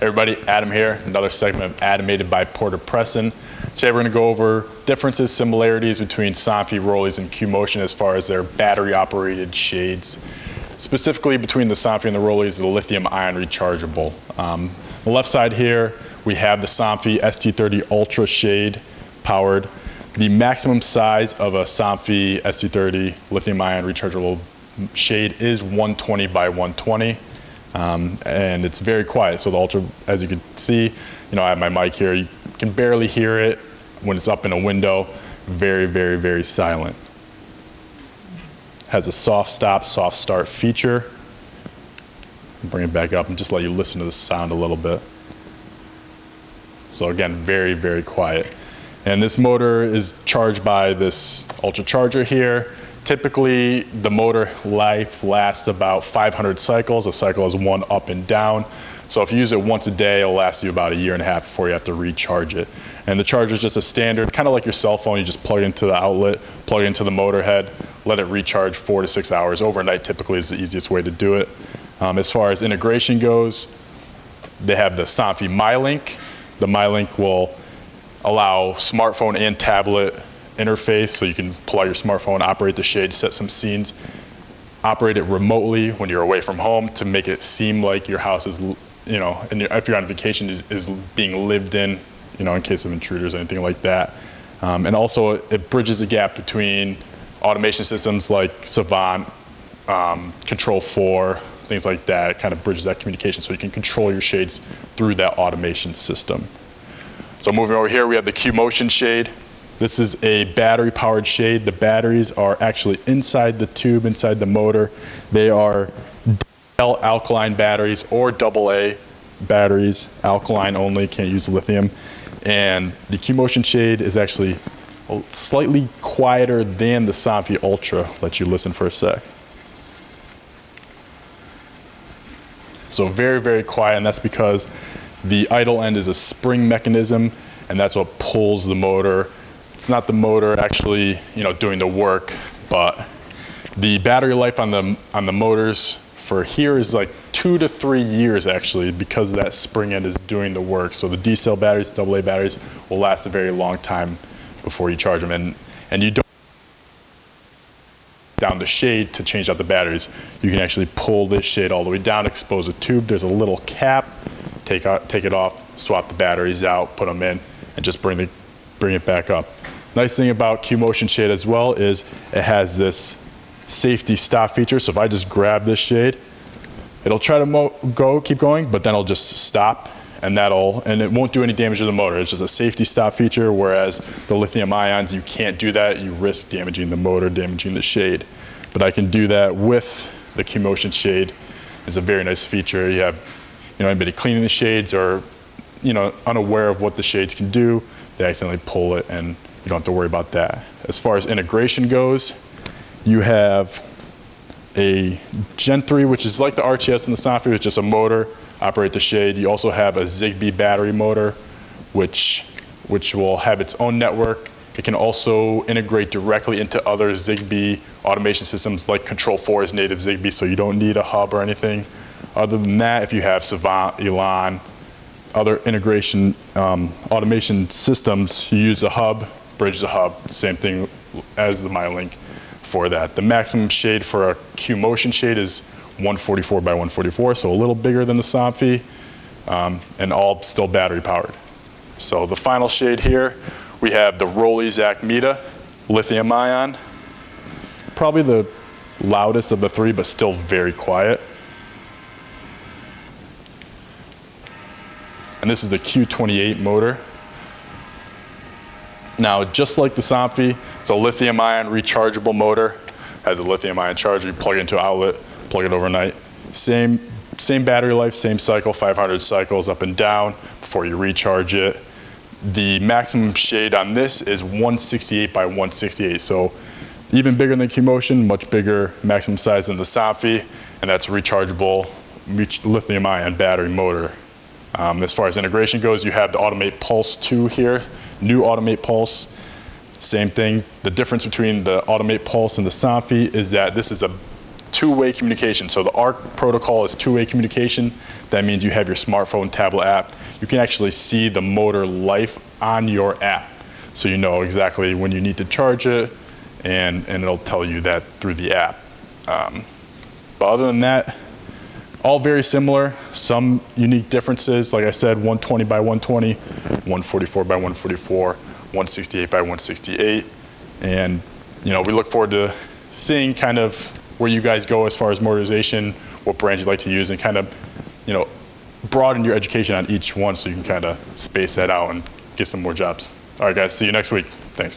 Everybody, Adam here, another segment of Animated by Porter Preston. Today we're going to go over differences, similarities between Somfy, Rollease, and QMotion as far as their battery-operated shades. Specifically between the Somfy and the Rollease, the lithium-ion rechargeable. On the left side here, we have the Somfy ST30 Ultra shade powered. The maximum size of a Somfy ST30 lithium-ion rechargeable shade is 120 by 120. And it's very quiet. So the Ultra, as you can see, I have my mic here. You can barely hear it when it's up in a window. Very, very, very silent. Has a soft stop, soft start feature. Bring it back up and just let you listen to the sound a little bit. So again, very, very quiet. And this motor is charged by this Ultra charger here. Typically, the motor life lasts about 500 cycles. A cycle is one up and down. So if you use it once a day, it'll last you about 1.5 years before you have to recharge it. And the charger is just a standard, kind of like your cell phone. You just plug it into the outlet, plug it into the motor head, let it recharge 4 to 6 hours. Overnight typically is the easiest way to do it. As far as integration goes, they have the Somfy MyLink. The MyLink will allow smartphone and tablet interface, so you can pull out your smartphone, operate the shade, set some scenes, operate it remotely when you're away from home to make it seem like your house is, and if you're on vacation, is being lived in, in case of intruders or anything like that. And also it bridges the gap between automation systems like Savant, Control 4, things like that. It kind of bridges that communication so you can control your shades through that automation system. So moving over here, we have the QMotion shade. This is a battery-powered shade. The batteries are actually inside the tube, inside the motor. They are alkaline batteries or AA batteries, alkaline only, can't use lithium. And the QMotion shade is actually slightly quieter than the Somfy Ultra. Let you listen for a sec. So very, very quiet, and that's because the idle end is a spring mechanism, and that's what pulls the motor. It's not the motor actually, doing the work, but the battery life on the motors for here is like 2 to 3 years actually, because that spring end is doing the work. So the D cell batteries, AA batteries, will last a very long time before you charge them, and you don't down the shade to change out the batteries. You can actually pull this shade all the way down, expose a tube. There's a little cap. Take it off, swap the batteries out, put them in, and just bring it back up. Nice thing about QMotion shade as well is it has this safety stop feature. So if I just grab this shade, it'll try to keep going, but then it'll just stop, and it won't do any damage to the motor. It's just a safety stop feature, whereas the lithium ions, you can't do that. You risk damaging the motor, damaging the shade. But I can do that with the QMotion shade. It's a very nice feature. You have anybody cleaning the shades or unaware of what the shades can do, they accidentally pull it, and you don't have to worry about that. As far as integration goes, you have a Gen 3, which is like the RTS and the Somfy, it's just a motor, operate the shade. You also have a Zigbee battery motor, which will have its own network. It can also integrate directly into other Zigbee automation systems, like Control 4 is native Zigbee, so you don't need a hub or anything. Other than that, if you have Savant, Elan, other integration automation systems, you use a hub, bridge the hub, same thing as the MyLink for that. The maximum shade for a QMotion shade is 144 by 144, so a little bigger than the Somfy, and all still battery powered. So the final shade here, we have the Rollease Acmeta lithium ion. Probably the loudest of the three, but still very quiet. And this is a Q28 motor. Now, just like the Somfy, it's a lithium-ion rechargeable motor. Has a lithium-ion charger. You plug it into an outlet, plug it overnight. Same battery life, same cycle, 500 cycles up and down before you recharge it. The maximum shade on this is 168 by 168, so even bigger than QMotion, much bigger maximum size than the Somfy, and that's a rechargeable lithium-ion battery motor. As far as integration goes, you have the Automate Pulse 2 here, new Automate Pulse. Same thing. The difference between the Automate Pulse and the Somfy is that this is a two-way communication. So the ARC protocol is two-way communication. That means you have your smartphone, tablet app. You can actually see the motor life on your app. So you know exactly when you need to charge it, and it'll tell you that through the app. But other than that, all very similar. Some unique differences, like I said, 120 by 120, 144 by 144, 168 by 168. And we look forward to seeing kind of where you guys go as far as motorization, what brands you'd like to use, and kind of, broaden your education on each one so you can kind of space that out and get some more jobs. All right, guys, see you next week.